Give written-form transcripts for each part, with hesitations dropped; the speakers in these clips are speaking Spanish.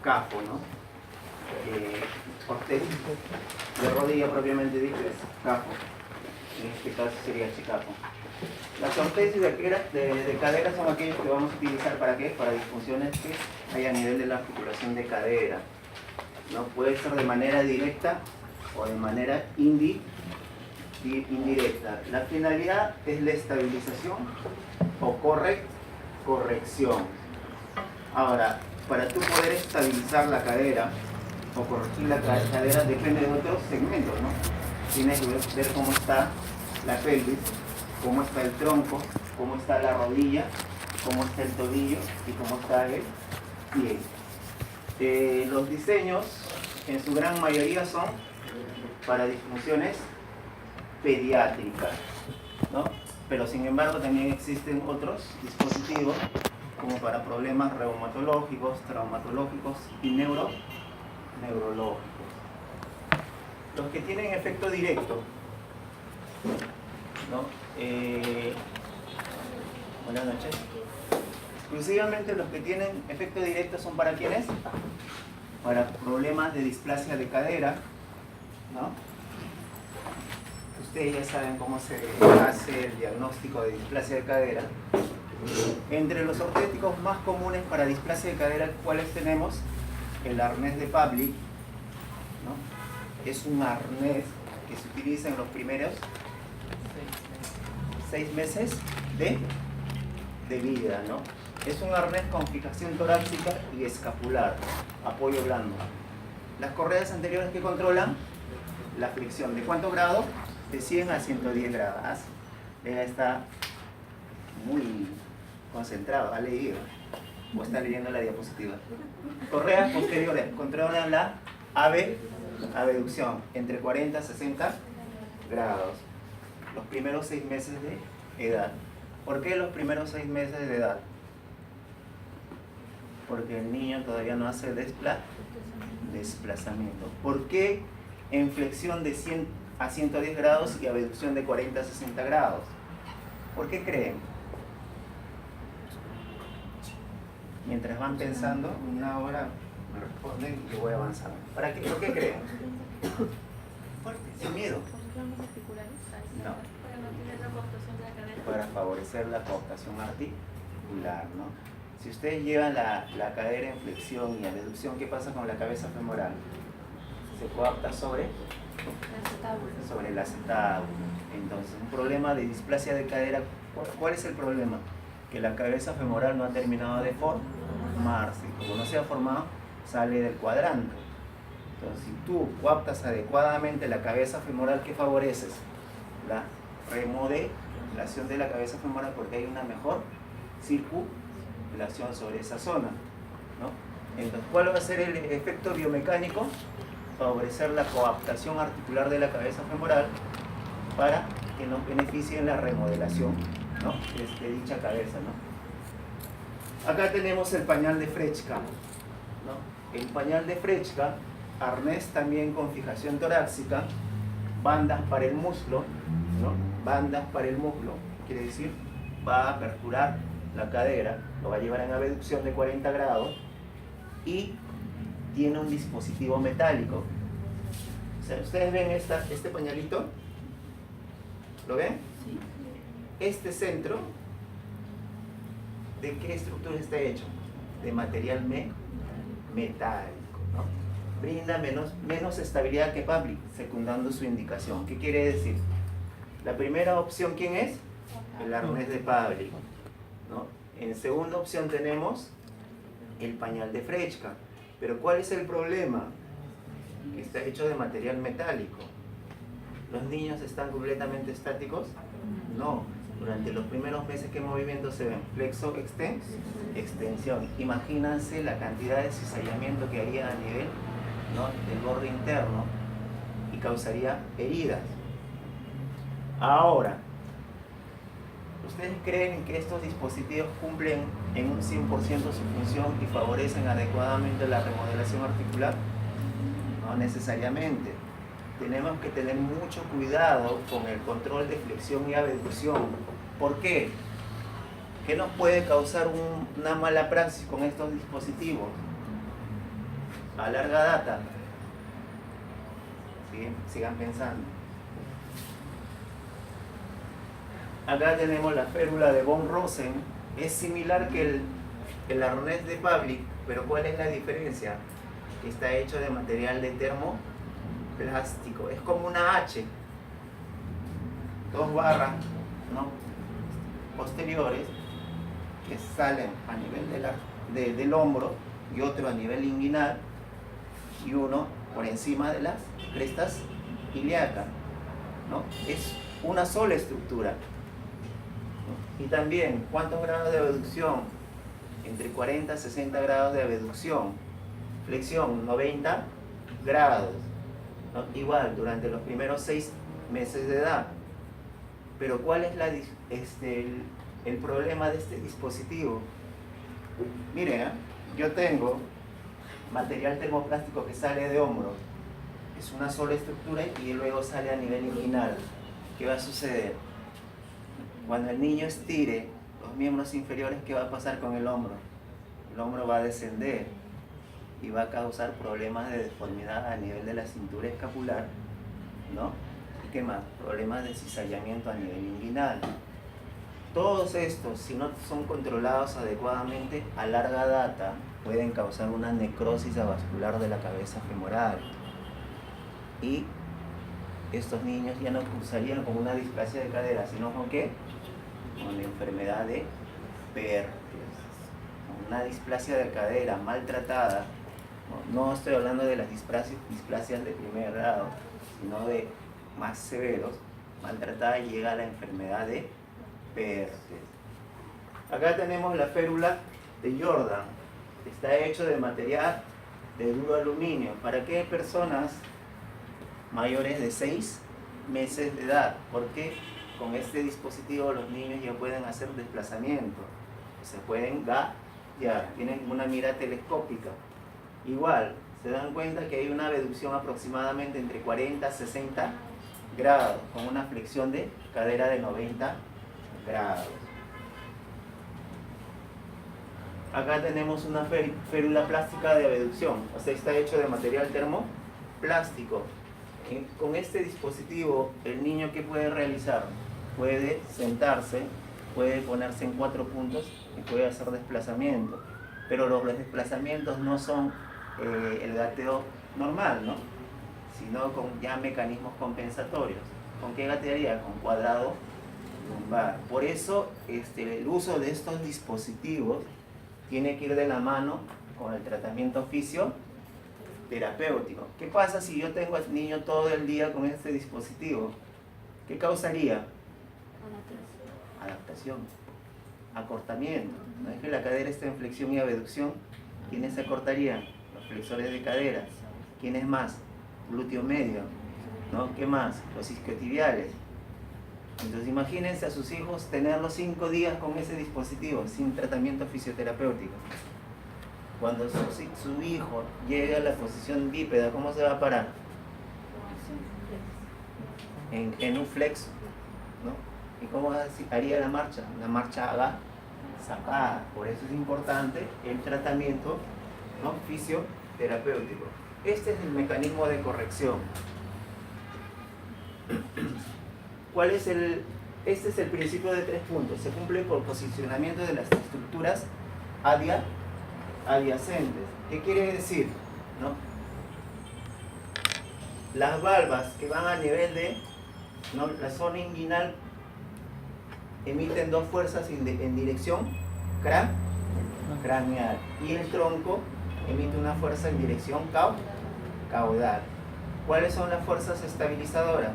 CAFO, ¿no? Ortésis de rodilla propiamente dicho es CAFO. En este caso sería CHICAFO. Las ortesis de cadera son aquellos que vamos a utilizar ¿para qué? Para disfunciones que hay a nivel de la articulación de cadera, ¿no? Puede ser de manera directa o de manera indirecta. La finalidad es la estabilización o corrección. Ahora, para tú poder estabilizar la cadera o corregir la cadera depende de otros segmentos, ¿no? Tienes que ver cómo está la pelvis, cómo está el tronco, cómo está la rodilla, cómo está el tobillo y cómo está el pie. Los diseños en su gran mayoría son para disfunciones pediátricas, ¿no? Pero sin embargo también existen otros dispositivos como para problemas reumatológicos, traumatológicos y neurológicos. Los que tienen efecto directo, ¿no? Buenas noches. Exclusivamente los que tienen efecto directo son ¿para quiénes? Para problemas de displasia de cadera, ¿no? Ustedes ya saben cómo se hace el diagnóstico de displasia de cadera. Entre los ortéticos más comunes para displasia de cadera, ¿cuáles tenemos? El arnés de Pavlik, ¿no? Es un arnés que se utiliza en los primeros 6 meses de vida, ¿no? Es un arnés con fijación torácica y escapular, apoyo blando. Las correas anteriores que controlan la fricción. ¿De cuántos grados? De 100 a 110 grados. Ella está muy concentrado, ha leído o está leyendo la diapositiva. Correas posteriores controlan la abducción entre 40 a 60 grados. Los primeros 6 meses de edad. ¿Por qué los primeros 6 meses de edad? Porque el niño todavía no hace desplazamiento. ¿Por qué en flexión de 100 a 110 grados y abducción de 40 a 60 grados? ¿Por qué creen? Mientras van pensando, una hora me responden y yo voy avanzando. ¿Para qué? ¿Por qué creen? Fuerte, sin miedo. No. Para favorecer la coaptación articular, ¿no? Si ustedes llevan la cadera en flexión y abducción, ¿qué pasa con la cabeza femoral? Se coapta sobre el acetábulo. Entonces, un problema de displasia de cadera, ¿cuál es el problema? Que la cabeza femoral no ha terminado de formarse. Como no se ha formado, sale del cuadrante. Entonces, si tú coaptas adecuadamente la cabeza femoral, ¿qué favoreces? La remodelación de la cabeza femoral, porque hay una mejor circulación sobre esa zona, ¿no? Entonces, ¿cuál va a ser el efecto biomecánico? Favorecer la coaptación articular de la cabeza femoral para que nos beneficie en la remodelación, ¿no? de dicha cabeza, ¿no? Acá tenemos el pañal de Frechka, ¿no? El pañal de Frechka, arnés también con fijación torácica, bandas para el muslo, ¿no? Bandas para el muslo, quiere decir, va a aperturar la cadera, lo va a llevar en abducción de 40 grados y tiene un dispositivo metálico. O sea, ¿ustedes ven este pañalito? ¿Lo ven? Sí. Este centro, ¿de qué estructura está hecho? De material metálico, ¿no? Brinda menos estabilidad que Pavlik, secundando su indicación. ¿Qué quiere decir? La primera opción, ¿quién es? El arnés de Pavlik, ¿no? En segunda opción tenemos el pañal de Frechka. Pero ¿cuál es el problema? Que está hecho de material metálico. ¿Los niños están completamente estáticos? No. Durante los primeros meses, ¿qué movimientos se ven? Flexo, extensión. Imagínense la cantidad de cizallamiento que haría a nivel, ¿no? del borde interno y causaría heridas. Ahora, ¿ustedes creen que estos dispositivos cumplen en un 100% su función y favorecen adecuadamente la remodelación articular? No necesariamente. Tenemos que tener mucho cuidado con el control de flexión y abducción. ¿Por qué? ¿Qué nos puede causar una mala praxis con estos dispositivos? a larga data, sigan pensando. Acá tenemos la férula de von Rosen. Es similar que el arnés de Pavlik, pero ¿cuál es la diferencia? Está hecho de material de termoplástico. Es como una H. Dos barras, ¿no?, posteriores que salen a nivel del hombro y otro a nivel inguinal y uno por encima de las crestas ilíacas, ¿no? Es una sola estructura. Y también, ¿cuántos grados de abducción? Entre 40 y 60 grados de abducción. Flexión, 90 grados. ¿No? Igual, durante los primeros 6 meses de edad. Pero ¿cuál es el problema de este dispositivo? Mire, yo tengo material termoplástico que sale de hombro. Es una sola estructura y luego sale a nivel inguinal. ¿Qué va a suceder? Cuando el niño estire los miembros inferiores, ¿qué va a pasar con el hombro? El hombro va a descender y va a causar problemas de deformidad a nivel de la cintura escapular, ¿no? ¿Y qué más? Problemas de cizallamiento a nivel inguinal. Todos estos, si no son controlados adecuadamente, a larga data pueden causar una necrosis avascular de la cabeza femoral. Y estos niños ya no cursarían con una displasia de cadera, sino con ¿qué? Con la enfermedad de Perthes. Una displasia de cadera maltratada, no estoy hablando de las displasias de primer grado, sino de más severos, maltratada, y llega a la enfermedad de Perthes. Acá tenemos la férula de Jordan. Está hecho de material de duro aluminio. ¿Para qué personas mayores de 6 meses de edad? Porque con este dispositivo los niños ya pueden hacer desplazamiento, se pueden ya tienen una mira telescópica. Igual, se dan cuenta que hay una abducción aproximadamente entre 40 y 60 grados, con una flexión de cadera de 90 grados. Acá tenemos una férula plástica de abducción, o sea, está hecho de material termoplástico. Con este dispositivo, el niño, ¿qué puede realizar? Puede sentarse, puede ponerse en 4 puntos y puede hacer desplazamiento. Pero los desplazamientos no son el gateo normal, ¿no?, sino con ya mecanismos compensatorios. ¿Con qué gatearía? Con cuadrado lumbar. Por eso el uso de estos dispositivos tiene que ir de la mano con el tratamiento fisioterapéutico. ¿Qué pasa si yo tengo al niño todo el día con este dispositivo? ¿Qué causaría? Adaptación, acortamiento. ¿No es que la cadera está en flexión y abducción? ¿Quiénes se acortarían? Los flexores de cadera. ¿Quiénes más? Glúteo medio, ¿no? ¿Qué más? Los isquiotibiales. Entonces imagínense a sus hijos tenerlos 5 días con ese dispositivo sin tratamiento fisioterapéutico. Cuando su hijo llegue a la posición bípeda, ¿cómo se va a parar? En genuflexo, ¿no? ¿Y cómo haría la marcha? La marcha agazapada. Por eso es importante el tratamiento, ¿no?, fisioterapéutico. Este es el mecanismo de corrección. Este es el principio de 3 puntos. Se cumple por posicionamiento de las estructuras adyacentes. ¿Qué quiere decir? ¿No? Las valvas que van a nivel de, ¿no?, la zona inguinal emiten 2 fuerzas en dirección craneal, y el tronco emite una fuerza en dirección caudal. ¿Cuáles son las fuerzas estabilizadoras?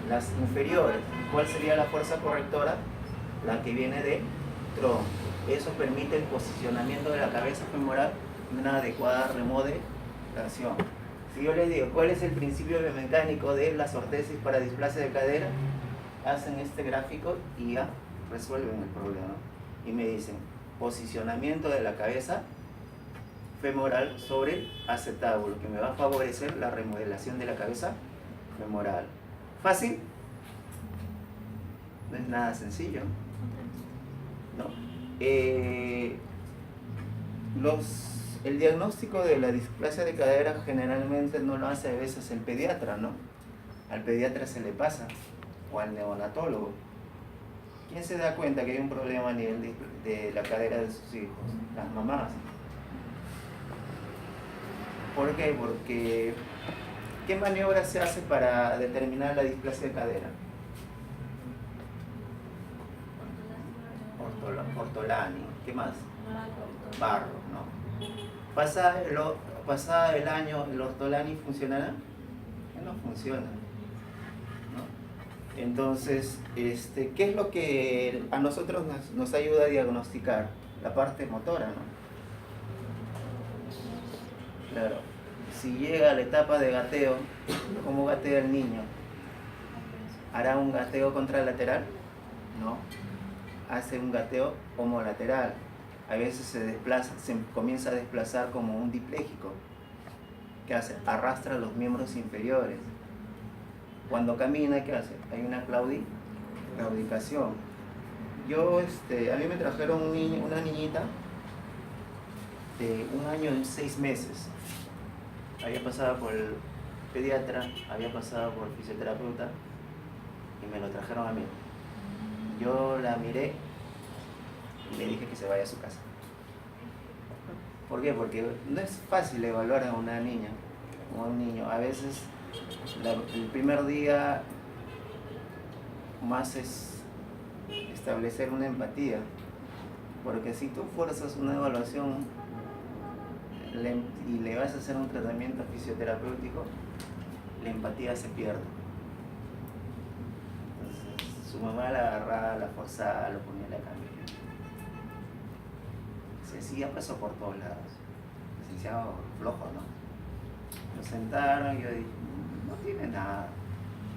Las inferiores. ¿Cuál sería la fuerza correctora? La que viene de tronco. Eso permite el posicionamiento de la cabeza femoral en una adecuada remodelación. Si yo les digo, ¿cuál es el principio biomecánico de las ortesis para displasia de cadera? Hacen este gráfico y ya resuelven el problema. Y me dicen, posicionamiento de la cabeza femoral sobre el acetábulo, que me va a favorecer la remodelación de la cabeza femoral. ¿Fácil? No es nada sencillo, ¿no? el diagnóstico de la displasia de cadera generalmente no lo hace a veces el pediatra, ¿no? Al pediatra se le pasa, o al neonatólogo. ¿Quién se da cuenta que hay un problema a nivel de la cadera de sus hijos? Las mamás. ¿Por qué? Porque ¿qué maniobra se hace para determinar la displasia de cadera? Ortolani. ¿Qué más? Barro, ¿no? Pasada el año, ¿el Ortolani funcionará? No funciona, ¿no? Entonces, ¿qué es lo que a nosotros nos ayuda a diagnosticar? La parte motora, ¿no? Claro. Si llega a la etapa de gateo, ¿cómo gatea el niño? ¿Hará un gateo contralateral? No. Hace un gateo homolateral. A veces se comienza a desplazar como un dipléjico. ¿Qué hace? Arrastra los miembros inferiores. Cuando camina, ¿qué hace? Hay una claudicación. A mí me trajeron una niñita de 1 año y 6 meses. Había pasado por el pediatra, había pasado por el fisioterapeuta y me lo trajeron a mí. Yo la miré y le dije que se vaya a su casa. ¿Por qué? Porque no es fácil evaluar a una niña o a un niño. A veces el primer día más es establecer una empatía. Porque si tú fuerzas una evaluación y le vas a hacer un tratamiento fisioterapéutico, la empatía se pierde. Entonces, su mamá la agarraba, la forzaba, lo ponía en la cama. Sí, ya pasó por todos lados. Licenciado flojo, ¿no? Lo sentaron y yo dije, no tiene nada.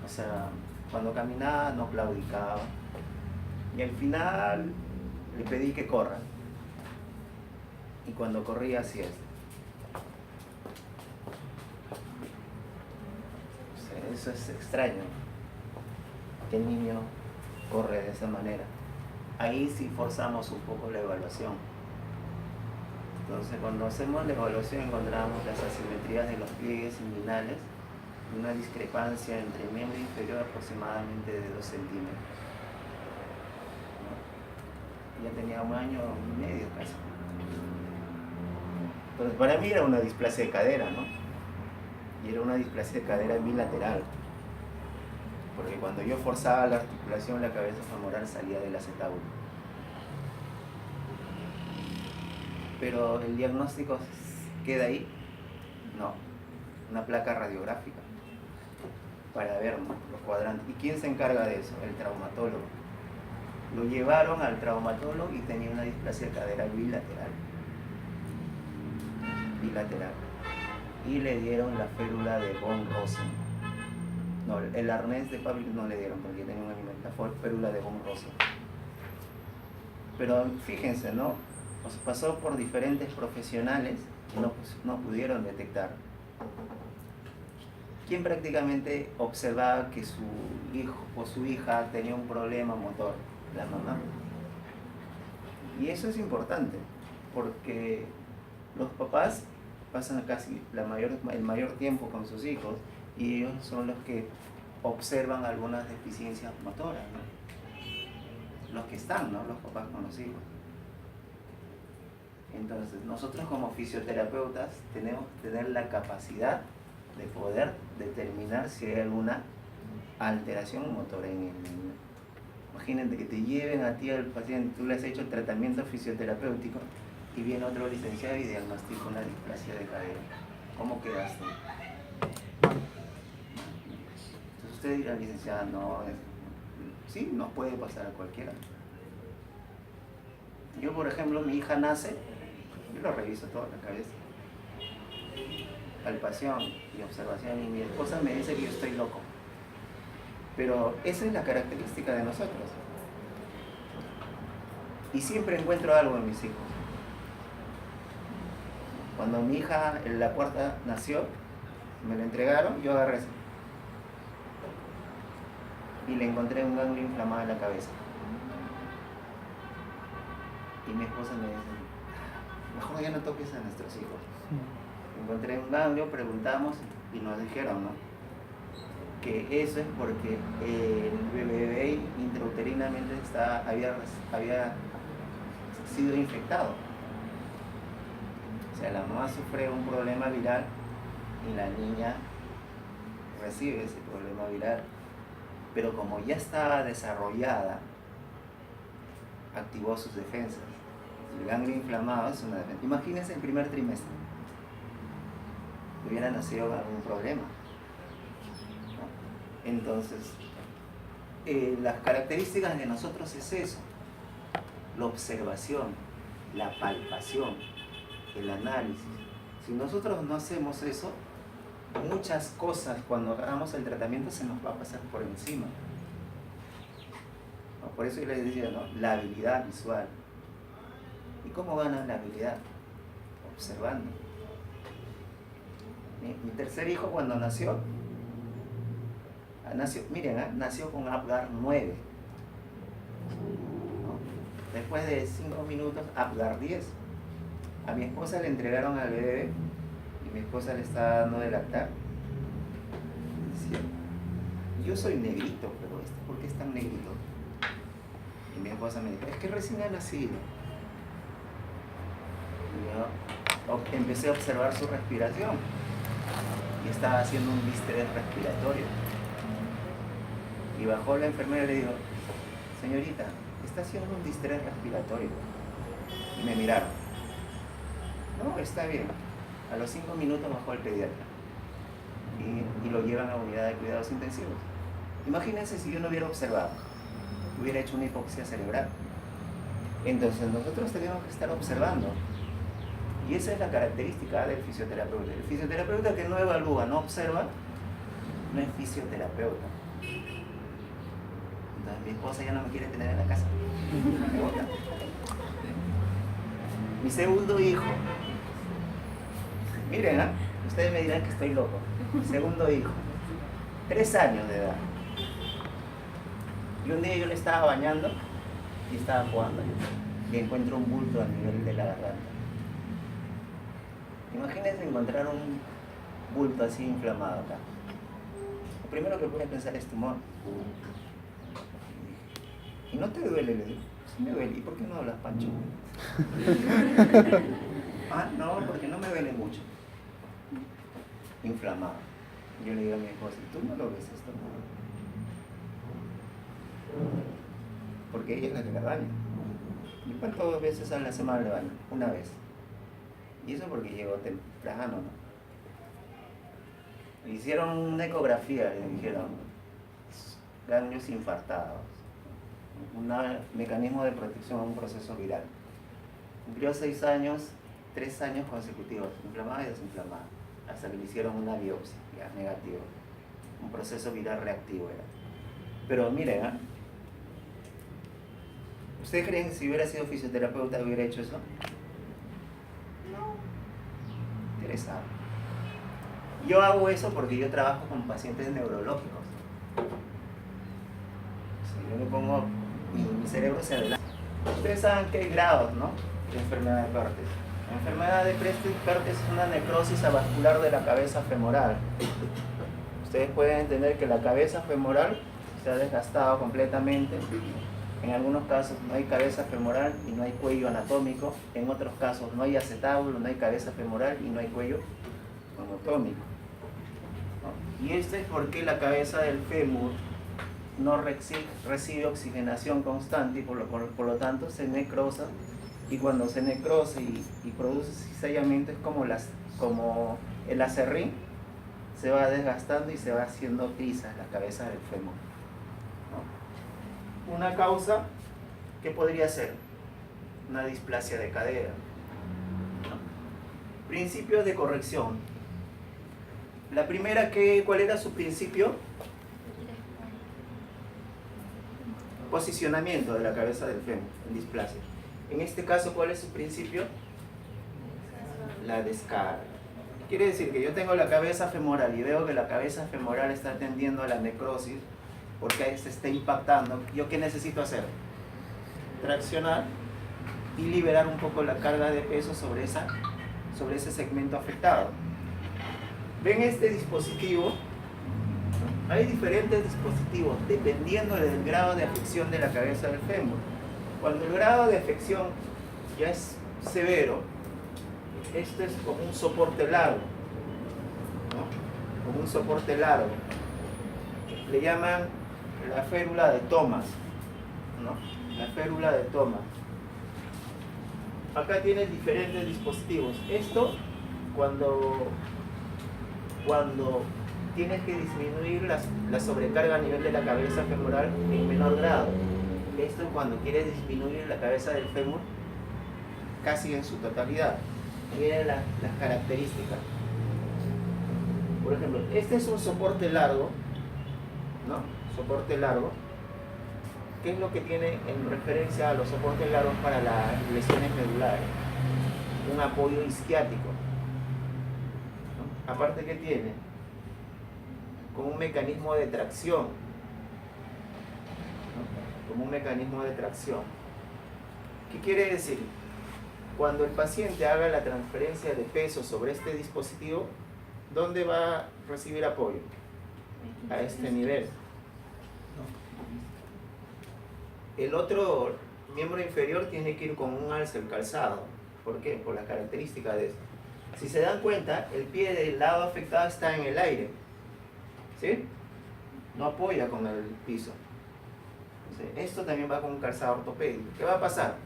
O sea, cuando caminaba no claudicaba. Y al final le pedí que corra. Y cuando corría así es. O sea, eso es extraño. Que el niño corre de esa manera. Ahí sí forzamos un poco la evaluación. Entonces, cuando hacemos la evaluación encontramos las asimetrías de los pliegues inguinales y una discrepancia entre el miembro inferior aproximadamente de 2 centímetros. ¿No? Ya tenía 1 año y medio casi. Entonces, para mí era una displasia de cadera, ¿no? Y era una displasia de cadera bilateral. Porque cuando yo forzaba la articulación, la cabeza femoral salía del acetábulo. Pero el diagnóstico queda ahí, no, una placa radiográfica para ver, ¿no?, los cuadrantes. ¿Y quién se encarga de eso? El traumatólogo. Lo llevaron al traumatólogo y tenía una displasia de cadera bilateral. Y le dieron la férula de von Rosen. No, el arnés de Pavlik no le dieron porque tenía una férula de von Rosen. Pero fíjense, ¿no? Pasó por diferentes profesionales que no pudieron detectar. ¿Quién prácticamente observaba que su hijo o su hija tenía un problema motor? La mamá. Y eso es importante, porque los papás pasan casi el mayor tiempo con sus hijos y ellos son los que observan algunas deficiencias motoras, ¿no? Los que están, ¿no? Los papás con los hijos. Entonces, nosotros como fisioterapeutas tenemos que tener la capacidad de poder determinar si hay alguna alteración motora en el niño. Imagínate que te lleven a ti al paciente, tú le has hecho el tratamiento fisioterapéutico y viene otro licenciado y diagnostica una displasia de cadera. ¿Cómo quedaste? Entonces usted dirá, licenciada, no, sí, nos puede pasar a cualquiera. Yo, por ejemplo, mi hija nace, yo lo reviso toda la cabeza. Palpación y observación, y mi esposa me dice que yo estoy loco. Pero esa es la característica de nosotros. Y siempre encuentro algo en mis hijos. Cuando mi hija, la cuarta, nació, me la entregaron, yo agarré eso. Y le encontré un ganglio inflamado en la cabeza. Y mi esposa me dice, mejor ya no toques a nuestros hijos. Encontré un ganglio, preguntamos y nos dijeron, ¿no?, que eso es porque el bebé intrauterinamente había sido infectado. O sea, la mamá sufre un problema viral y la niña recibe ese problema viral. Pero como ya estaba desarrollada, activó sus defensas. El ganglio inflamado es una defensa. Imagínense el primer trimestre. Hubiera nacido algún problema, ¿no? Entonces, las características de nosotros es eso: la observación, la palpación, el análisis. Si nosotros no hacemos eso, muchas cosas cuando hagamos el tratamiento se nos va a pasar por encima, ¿no? Por eso yo les decía, ¿no?, la habilidad visual. ¿Y cómo ganan la habilidad? Observando. Mi tercer hijo, cuando nació, miren, nació con Apgar 9, ¿no? Después de 5 minutos, Apgar 10. A mi esposa le entregaron al bebé y mi esposa le estaba dando de lactar. Decía, yo soy negrito, pero ¿por qué es tan negrito? Y mi esposa me dijo, es que recién ha nacido. Y yo empecé a observar su respiración y estaba haciendo un distrés respiratorio. Y bajó la enfermera y le dijo, señorita, está haciendo un distrés respiratorio. Y me miraron. No, está bien. A los 5 minutos bajó el pediatra y lo llevan a unidad de cuidados intensivos. Imagínense si yo no hubiera observado, hubiera hecho una hipoxia cerebral. Entonces nosotros tenemos que estar observando. Y esa es la característica del fisioterapeuta. El fisioterapeuta que no evalúa, no observa, no es fisioterapeuta. Entonces mi esposa ya no me quiere tener en la casa. Me bota. Mi segundo hijo. Miren, ¿eh?, ustedes me dirán que estoy loco. Mi segundo hijo, 3 años de edad. Y un día yo le estaba bañando y estaba jugando. Y encuentro un bulto a nivel de la garganta. Imagínense encontrar un bulto así inflamado acá. Lo primero que puede pensar es tumor. ¿Y no te duele? Le digo, sí me duele. ¿Y por qué no hablas, Pancho? Ah, no, porque no me duele mucho. Inflamado. Yo le digo a mi esposa, ¿tú no lo ves esto? Porque ella es la que la baña. ¿Y cuántas veces a la semana le baño? Una vez. Y eso porque llegó temprano, ¿no? Hicieron una ecografía, le dijeron, ganglios infartados, un mecanismo de protección a un proceso viral. Cumplió 6 años, 3 años consecutivos, inflamada y desinflamada, hasta que le hicieron una biopsia, ya negativa. Un proceso viral reactivo era. Pero miren, ¿eh?, ¿ustedes creen que si hubiera sido fisioterapeuta hubiera hecho eso? No. Interesado. Yo hago eso porque yo trabajo con pacientes neurológicos. Si yo le pongo, mi cerebro se adelanta. Ustedes saben que hay grados, ¿no?, de enfermedad de Perthes. La enfermedad de Perthes es una necrosis avascular de la cabeza femoral. Ustedes pueden entender que la cabeza femoral se ha desgastado completamente. En algunos casos no hay cabeza femoral y no hay cuello anatómico. En otros casos no hay acetábulo, no hay cabeza femoral y no hay cuello anatómico, ¿no? Y esto es porque la cabeza del fémur no recibe oxigenación constante y por lo tanto se necrosa. Y cuando se necrosa y produce cizallamiento, es como el acerrín se va desgastando y se va haciendo trizas la cabeza del fémur, ¿no? Una causa, ¿qué podría ser? Una displasia de cadera, ¿no? Principios de corrección. La primera, ¿cuál era su principio? Posicionamiento de la cabeza del fémur en displasia. En este caso, ¿cuál es su principio? La descarga. Quiere decir que yo tengo la cabeza femoral y veo que la cabeza femoral está tendiendo a la necrosis porque se está impactando. ¿Yo qué necesito hacer? Traccionar y liberar un poco la carga de peso sobre ese segmento afectado. ¿Ven este dispositivo? Hay diferentes dispositivos dependiendo del grado de afección de la cabeza del fémur. Cuando el grado de afección ya es severo, este es como un soporte largo, ¿no? Como un soporte largo. Le llaman la férula de Thomas, ¿no? La férula de Thomas. Acá tienes diferentes dispositivos. Esto cuando tienes que disminuir la sobrecarga a nivel de la cabeza femoral en menor grado. Esto es cuando quieres disminuir la cabeza del fémur casi en su totalidad. Miren las características. Por ejemplo, este es un soporte largo, ¿no? Soporte largo. ¿Qué es lo que tiene en referencia a los soportes largos para las lesiones medulares? Un apoyo isquiático, ¿no? Aparte, ¿qué tiene? Con un mecanismo de tracción, ¿no? Como un mecanismo de tracción. ¿Qué quiere decir? Cuando el paciente haga la transferencia de peso sobre este dispositivo, ¿dónde va a recibir apoyo? A este nivel. El otro miembro inferior tiene que ir con un alza el calzado. ¿Por qué? Por las características de esto. Si se dan cuenta, el pie del lado afectado está en el aire, ¿sí? No apoya con el piso. Entonces, esto también va con un calzado ortopédico. ¿Qué va a pasar?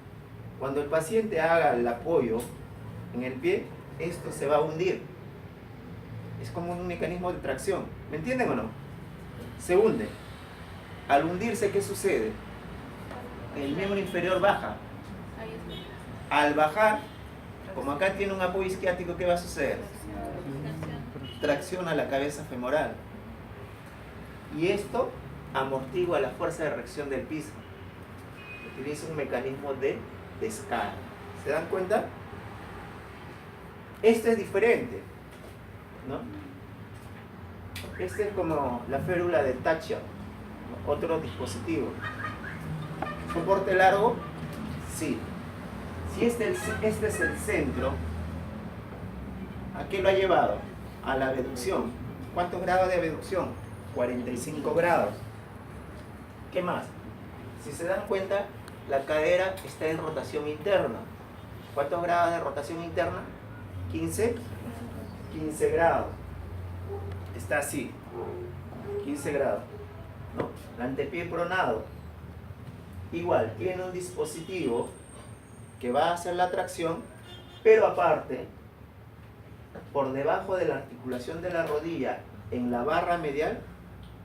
Cuando el paciente haga el apoyo en el pie, esto se va a hundir. Es como un mecanismo de tracción. ¿Me entienden o no? Se hunde. Al hundirse, ¿qué sucede? El miembro inferior baja. Al bajar, como acá tiene un apoyo isquiático, ¿qué va a suceder? Tracciona la cabeza femoral. Y esto amortigua la fuerza de reacción del piso. Utiliza un mecanismo de descarga. ¿Se dan cuenta? Este es diferente, ¿no? Este es como la férula de Thatcher, ¿no? Otro dispositivo. ¿Soporte largo? Sí. Si este es el centro, ¿a qué lo ha llevado? A la abducción. ¿Cuántos grados de abducción? 45 grados. ¿Qué más? Si se dan cuenta, la cadera está en rotación interna. ¿Cuántos grados de rotación interna? 15 grados. Está así, 15 grados, ¿no? El antepié pronado. Igual, tiene un dispositivo que va a hacer la tracción, pero aparte, por debajo de la articulación de la rodilla, en la barra medial,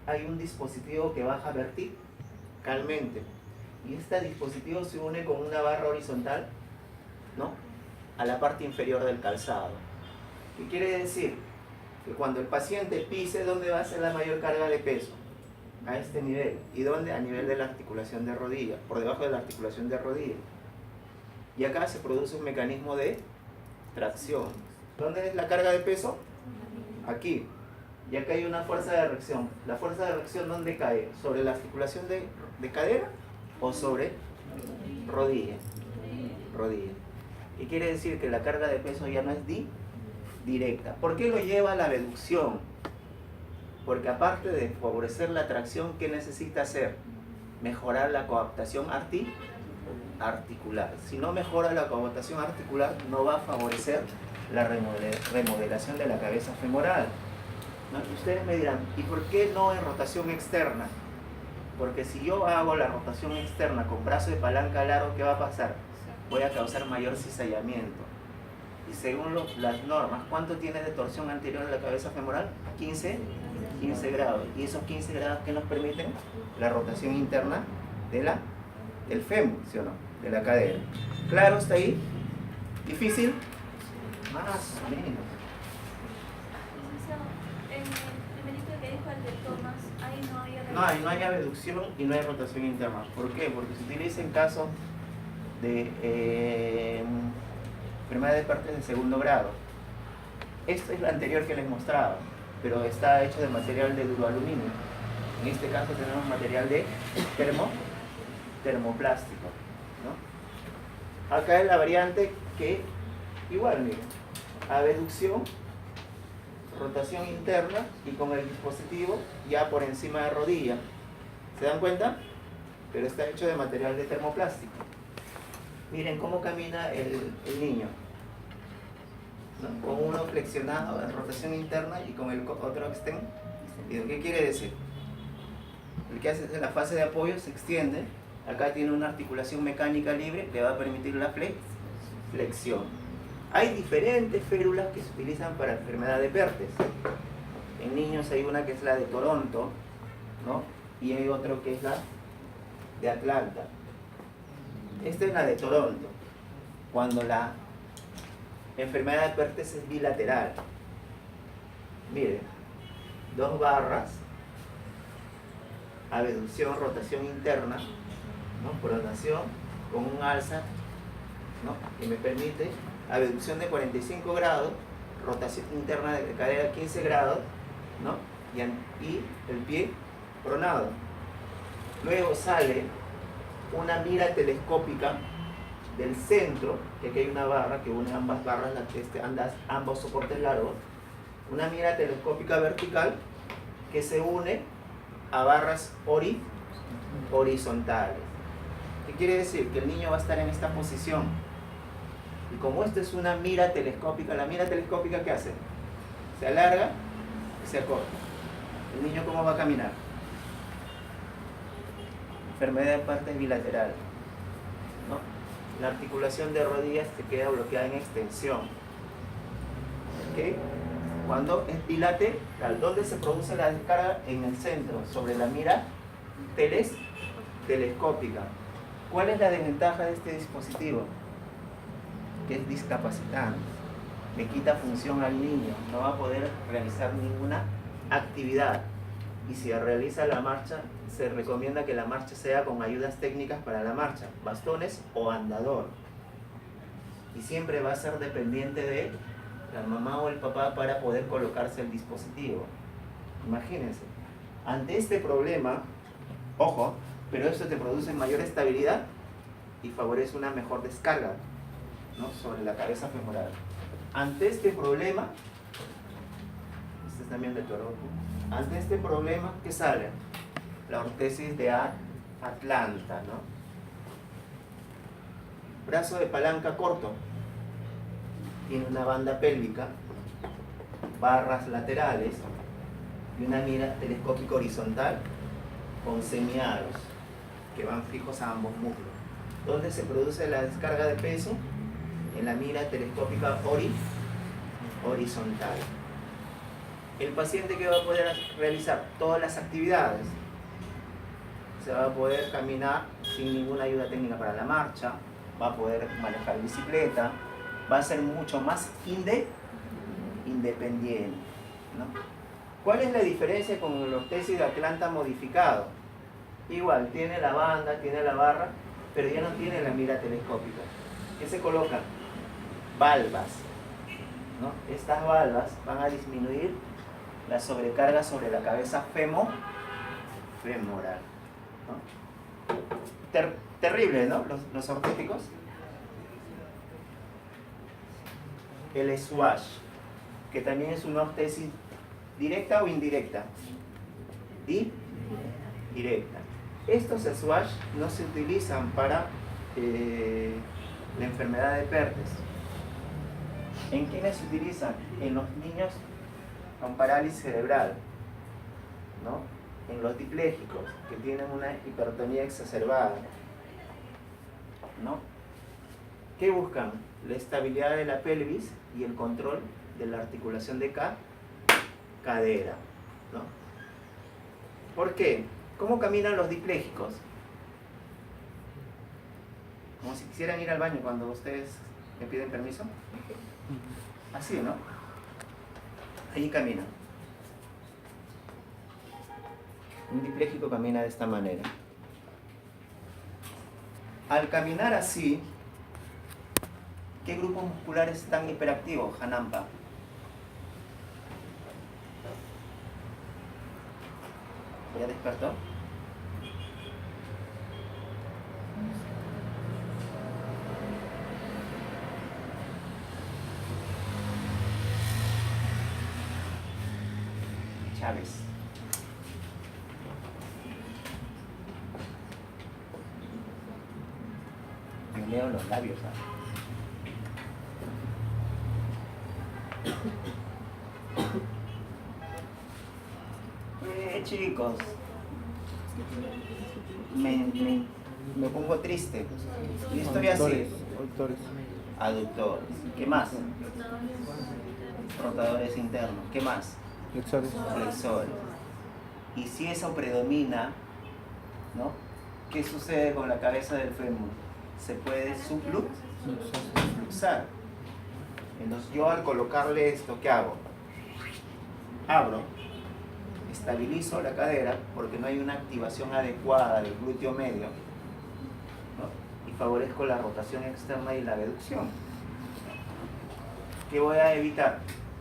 hay un dispositivo que baja verticalmente. Y este dispositivo se une con una barra horizontal, ¿no? A la parte inferior del calzado. ¿Qué quiere decir? Que cuando el paciente pise, ¿dónde va a ser la mayor carga de peso? A este nivel. ¿Y dónde? A nivel de la articulación de rodilla, por debajo de la articulación de rodilla. Y acá se produce un mecanismo de tracción. ¿Dónde es la carga de peso? Aquí. Y acá hay una fuerza de reacción. ¿La fuerza de reacción dónde cae? ¿Sobre la articulación de cadera o sobre rodilla? Rodilla. Y quiere decir que la carga de peso ya no es directa. ¿Por qué lo lleva a la abducción? Porque aparte de favorecer la tracción, ¿qué necesita hacer? Mejorar la coaptación articular. Si no mejora la coaptación articular, no va a favorecer la remodelación de la cabeza femoral, ¿no? Y ustedes me dirán, ¿y por qué no en rotación externa? Porque si yo hago la rotación externa con brazo de palanca largo, ¿qué va a pasar? Voy a causar mayor cizallamiento. Y según las normas, ¿cuánto tiene de torsión anterior de la cabeza femoral? 15 grados. Y esos 15 grados que nos permiten la rotación interna del fémur, ¿sí o no? De la cadera. ¿Claro hasta ahí? ¿Difícil? Más o menos. No hay abducción y no hay rotación interna. ¿Por qué? Porque se utiliza en casos de enfermedades de partes de segundo grado. Esto es lo anterior que les mostraba, pero está hecho de material de duroaluminio. En este caso tenemos material de termoplástico, ¿no? Acá es la variante que, igual, miren, abducción, rotación interna y con el dispositivo ya por encima de rodilla. ¿Se dan cuenta? Pero está hecho de material de termoplástico. Miren cómo camina el niño, ¿no? Con uno flexionado en rotación interna y con el otro extendido. ¿Qué quiere decir? El que hace la fase de apoyo se extiende. Acá tiene una articulación mecánica libre que va a permitir la flexión. Hay diferentes férulas que se utilizan para enfermedad de Pertes. En niños hay una que es la de Toronto, ¿no? Y hay otro que es la de Atlanta. Esta es la de Toronto, cuando la enfermedad de Pertes es bilateral. Miren, 2 barras, abducción, rotación interna, ¿no? Pronación con un alza, ¿no? Que me permite abducción de 45 grados, rotación interna de cadera 15 grados, ¿no? Y el pie pronado. Luego sale una mira telescópica del centro, que aquí hay una barra que une ambas barras, ambos soportes largos, una mira telescópica vertical que se une a barras horizontales. ¿Qué quiere decir? Que el niño va a estar en esta posición. Y como esto es una mira telescópica, ¿la mira telescópica qué hace? Se alarga y se acorta. ¿El niño cómo va a caminar? Enfermedad de Pertes bilateral, ¿no? La articulación de rodillas se queda bloqueada en extensión. ¿Okay? Cuando es bilateral, ¿dónde se produce la descarga? En el centro, sobre la mira telescópica. ¿Cuál es la desventaja de este dispositivo? Que es discapacitante. Le quita función al niño, no va a poder realizar ninguna actividad. Y si realiza la marcha, se recomienda que la marcha sea con ayudas técnicas para la marcha, bastones o andador. Y siempre va a ser dependiente de la mamá o el papá para poder colocarse el dispositivo. Imagínense, ante este problema, ojo, pero esto te produce mayor estabilidad y favorece una mejor descarga, ¿no? Sobre la cabeza femoral. Ante este problema, este es también de Toronto. Ante este problema, ¿qué sale? La ortesis de Atlanta, ¿no? Brazo de palanca corto. Tiene una banda pélvica, barras laterales y una mira telescópica horizontal con semiaros que van fijos a ambos músculos. ¿Dónde se produce la descarga de peso? En la mira telescópica horizontal. El paciente que va a poder realizar todas las actividades, se va a poder caminar sin ninguna ayuda técnica para la marcha, va a poder manejar bicicleta, va a ser mucho más independiente, ¿no? ¿Cuál es la diferencia con el ortesis de Atlanta modificado? Igual, tiene la banda, tiene la barra, pero ya no tiene la mira telescópica. ¿Qué se colocan? Valvas, ¿no? Estas valvas van a disminuir la sobrecarga sobre la cabeza femoral, ¿no? Terrible, ¿no? Los ortéticos. El swash, que también es una ortesis directa o indirecta. Directa. Estos swash no se utilizan para la enfermedad de Pertes. ¿En quiénes se utilizan? En los niños con parálisis cerebral, ¿no? En los diplégicos, que tienen una hipertonía exacerbada, ¿no? ¿Qué buscan? La estabilidad de la pelvis y el control de la articulación de cadera, ¿no? ¿Por qué? ¿Cómo caminan los diplégicos? Como si quisieran ir al baño cuando ustedes me piden permiso. Así, ¿no? Ahí camina. Un dipléjico camina de esta manera. Al caminar así, ¿qué grupos musculares están hiperactivos, Hanampa? ¿Ya despertó? Chávez. Me leo los labios, ¿ah? Chicos, me pongo triste. Y estoy así. Aductores. ¿Qué más? Rotadores internos. ¿Qué más? Flexores. Y si eso predomina, ¿no? ¿Qué sucede con la cabeza del fémur? Se puede subluxar. Entonces yo al colocarle esto, ¿qué hago? Abro, estabilizo la cadera porque no hay una activación adecuada del glúteo medio, ¿no? Y favorezco la rotación externa y la abducción. ¿Qué voy a evitar?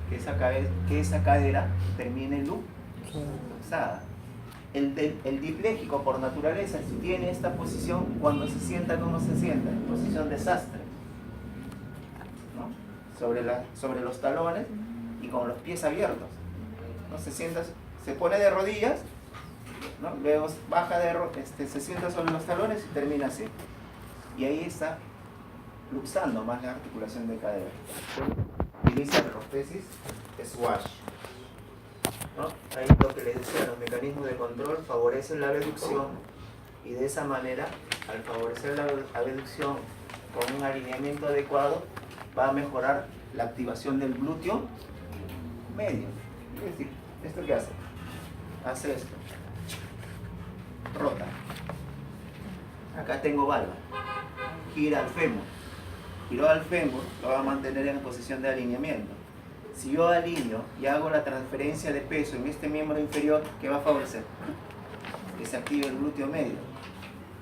Que esa cadera termine luxada. El dipléjico por naturaleza, si tiene esta posición, cuando se sienta, ¿cómo se sienta? En posición de sastre, ¿no? Sobre los talones y con los pies abiertos, ¿no? Se sienta, se pone de rodillas, ¿no? Luego baja se sienta sobre los talones y termina así. Y ahí está luxando más la articulación de cadera. Utiliza la prosthesis Swash, ¿no? Ahí lo que les decía, los mecanismos de control favorecen la abducción y de esa manera, al favorecer la abducción con un alineamiento adecuado, va a mejorar la activación del glúteo medio. Es decir, ¿esto qué hace? Hace esto. Rota. Acá tengo valva. Gira al fémur. Giró al fémur, lo va a mantener en posición de alineamiento. Si yo alineo y hago la transferencia de peso en este miembro inferior, ¿qué va a favorecer? Que se active el glúteo medio.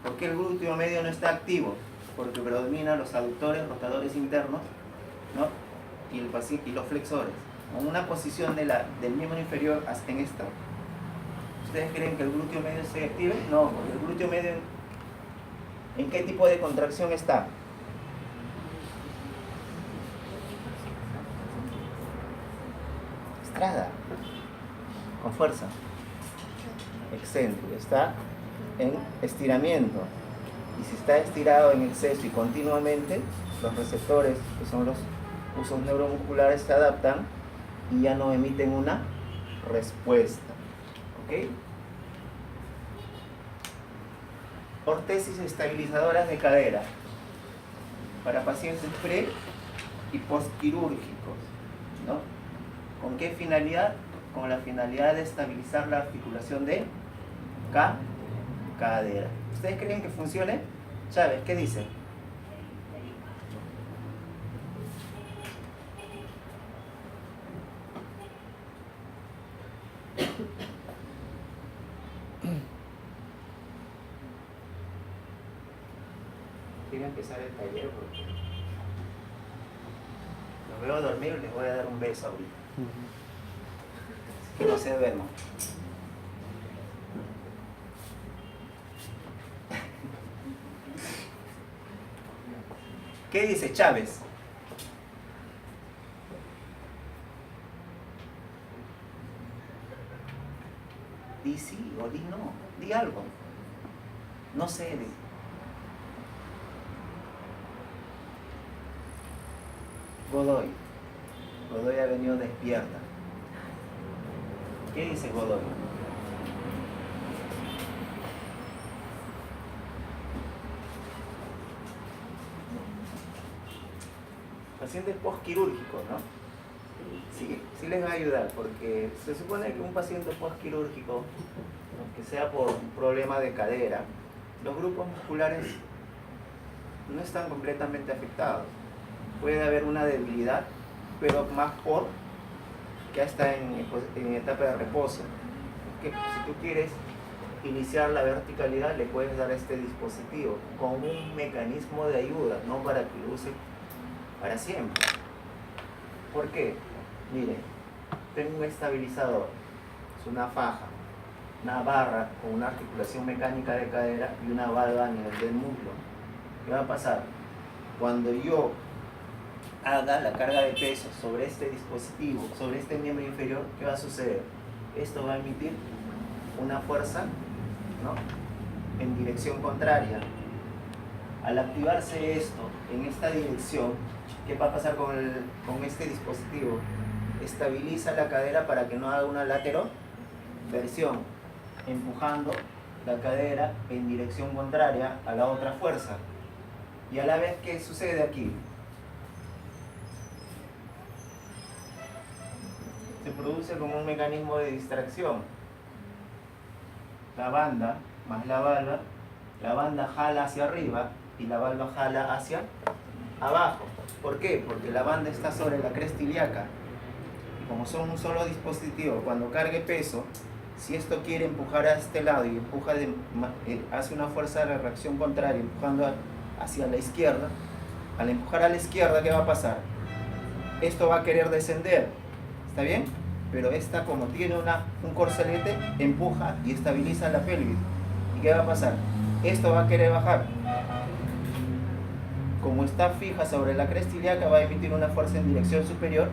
¿Por qué el glúteo medio no está activo? Porque predominan los aductores, rotadores internos, ¿no? y los flexores. En una posición del miembro inferior hasta en esta. ¿Ustedes creen que el glúteo medio se active? No, porque el glúteo medio, ¿en qué tipo de contracción está? Estrada, con fuerza, excéntrico, está en estiramiento. Y si está estirado en exceso y continuamente, los receptores, que son los usos neuromusculares, se adaptan y ya no emiten una respuesta. ¿Ok? Ortesis estabilizadoras de cadera para pacientes pre y postquirúrgicos, ¿no? ¿Con qué finalidad? Con la finalidad de estabilizar la articulación de cadera. ¿Ustedes creen que funcione? Chávez, ¿qué dice? Quiero empezar el taller porque los veo dormir y les voy a dar un beso ahorita. Que no se duerman. ¿Qué dice Chávez? Di sí o di no. Di algo. No sé. Godoy. Godoy ha venido despierta. ¿Qué dice Godoy? Pacientes postquirúrgicos, ¿no? Sí les va a ayudar, porque se supone que un paciente postquirúrgico, que sea por un problema de cadera, los grupos musculares no están completamente afectados. Puede haber una debilidad, pero más por que ya está en etapa de reposo. Que si tú quieres iniciar la verticalidad, le puedes dar este dispositivo con un mecanismo de ayuda, no para que lo use para siempre. ¿Por qué? Miren, tengo un estabilizador, es una faja, una barra con una articulación mecánica de cadera y una valva a nivel del muslo. ¿Qué va a pasar? Cuando yo haga la carga de peso sobre este dispositivo, sobre este miembro inferior, ¿qué va a suceder? esto va a emitir una fuerza, ¿no?, en dirección contraria. Al activarse esto en esta dirección, ¿qué va a pasar con este dispositivo? Estabiliza la cadera para que no haga una lateroversión, empujando la cadera en dirección contraria a la otra fuerza. Y a la vez, ¿qué sucede aquí? Se produce como un mecanismo de distracción. La banda más la banda jala hacia arriba y la valva jala hacia abajo. ¿Por qué? Porque la banda está sobre la cresta ilíaca. Y como son un solo dispositivo, cuando cargue peso, si esto quiere empujar a este lado y empuja hace una fuerza de reacción contraria, empujando hacia la izquierda, al empujar a la izquierda, ¿qué va a pasar? Esto va a querer descender, ¿está bien? Pero esta, como tiene un corcelete, empuja y estabiliza la pelvis. ¿Y qué va a pasar? Esto va a querer bajar. Como está fija sobre la cresta ilíaca, va a emitir una fuerza en dirección superior,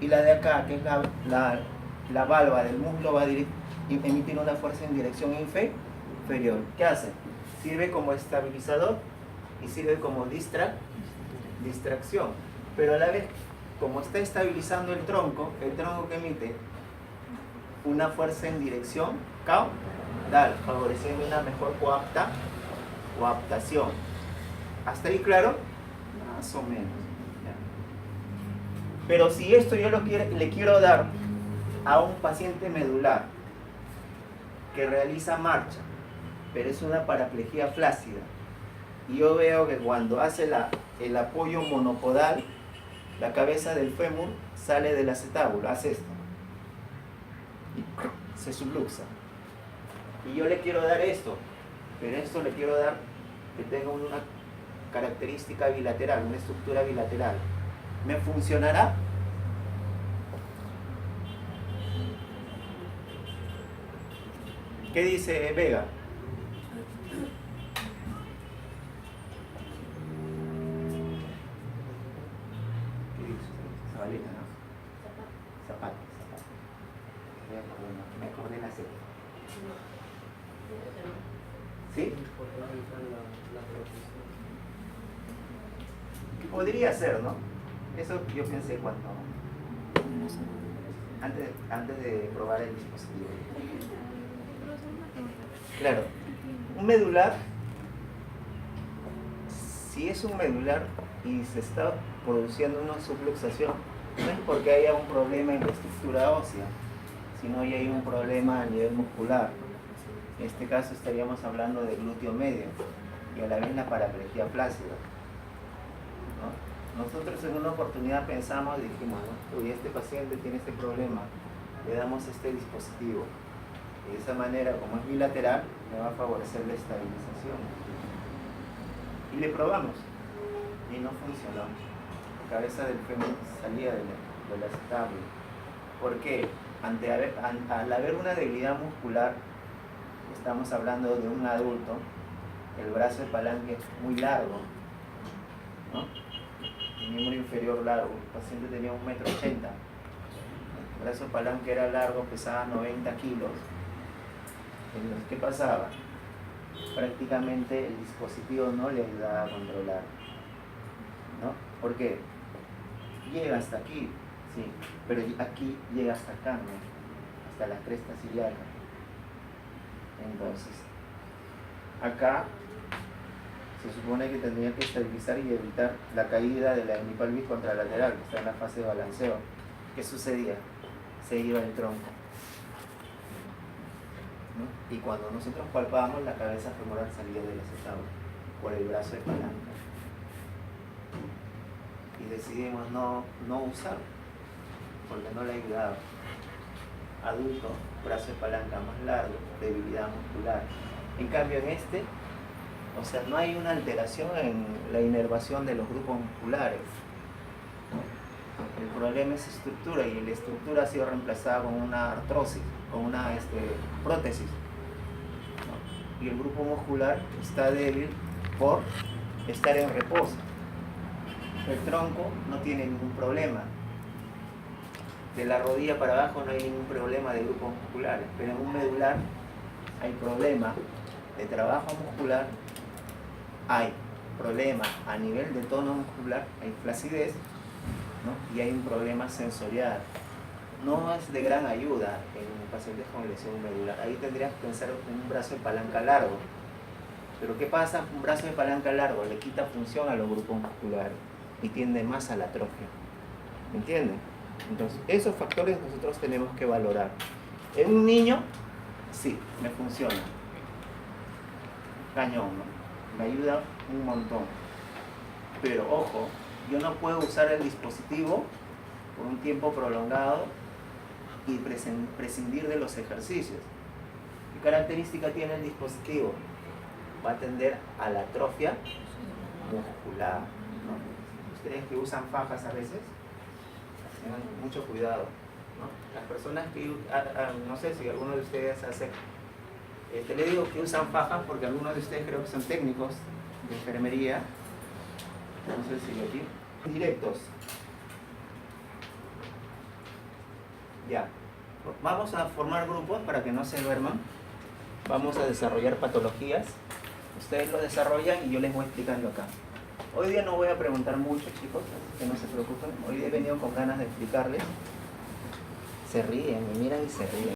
y la de acá, que es la valva del muslo, va a emitir una fuerza en dirección inferior. ¿Qué hace? Sirve como estabilizador y sirve como distracción. Pero a la vez, como está estabilizando el tronco que emite una fuerza en dirección caudal, favoreciendo una mejor coaptación. ¿Hasta ahí claro? Más o menos. Pero si esto yo le quiero dar a un paciente medular que realiza marcha, pero es una paraplegia flácida, y yo veo que cuando hace el apoyo monopodal, la cabeza del fémur sale del acetábulo, hace esto, y se subluxa. Y yo le quiero dar esto, pero esto le quiero dar que tenga una característica bilateral, una estructura bilateral. ¿Me funcionará? ¿Qué dice Vega? ¿Qué dice? Zabaleta, ¿no? Zapato. Me acordé la serie. ¿Sí? Podría ser, ¿no? Eso yo pensé cuando antes de probar el dispositivo. Claro, un medular, si es un medular y se está produciendo una subluxación, no es porque haya un problema en la estructura ósea, sino que hay un problema a nivel muscular. En este caso estaríamos hablando del glúteo medio y a la vez la paraplegia flácida, ¿no? Nosotros en una oportunidad pensamos y dijimos, ¿no?, uy, este paciente tiene este problema, le damos este dispositivo. Y de esa manera, como es bilateral, me va a favorecer la estabilización. Y le probamos. Y no funcionó. La cabeza del fémur salía del acetábulo. ¿Por qué? Al haber una debilidad muscular, estamos hablando de un adulto, el brazo de palanque es muy largo, ¿no? El miembro inferior largo. El paciente tenía 1,80 m. El brazo de palanque era largo, pesaba 90 kilos. Entonces, ¿qué pasaba? Prácticamente el dispositivo no le ayudaba a controlar, ¿no? ¿Por qué? Llega hasta aquí, sí, pero aquí llega hasta acá, ¿no?, hasta las crestas ilíacas. Entonces, acá se supone que tendría que estabilizar y evitar la caída de la hemipelvis contralateral, que está en la fase de balanceo. ¿Qué sucedía? Se iba el tronco, ¿no? Y cuando nosotros palpábamos, la cabeza femoral salía del acetábulo por el brazo de palanca. Y decidimos no usarlo, porque no le ayudaba. Adulto, brazo de palanca más largo, debilidad muscular. En cambio en este, o sea, no hay una alteración en la inervación de los grupos musculares. El problema es estructura, y la estructura ha sido reemplazada con una artrosis, con una prótesis, ¿no? Y el grupo muscular está débil por estar en reposo. El tronco no tiene ningún problema. de la rodilla para abajo no hay ningún problema de grupos musculares, pero en un medular hay problema de trabajo muscular, hay problema a nivel de tono muscular, hay flacidez, ¿no? Y hay un problema sensorial. No es de gran ayuda en pacientes con lesión medular. Ahí tendrías que pensar en un brazo de palanca largo. Pero ¿qué pasa? Un brazo de palanca largo le quita función a los grupos musculares y tiende más a la atrofia. ¿Me entienden? Entonces, esos factores nosotros tenemos que valorar. En un niño, sí, me funciona. Cañón, ¿no? Me ayuda un montón. Pero ojo, yo no puedo usar el dispositivo por un tiempo prolongado y prescindir de los ejercicios. ¿Qué característica tiene el dispositivo? Va a tender a la atrofia muscular, ¿no? Ustedes que usan fajas a veces, tengan mucho cuidado, ¿no? Las personas que, no sé si alguno de ustedes hace, le digo que usan fajas porque algunos de ustedes creo que son técnicos de enfermería, no sé si lo tienen, directos. Ya, vamos a formar grupos para que no se duerman, vamos a desarrollar patologías, ustedes lo desarrollan y yo les voy explicando acá. Hoy día no voy a preguntar mucho, chicos, así que no se preocupen, hoy día he venido con ganas de explicarles. Se ríen, me miran y se ríen.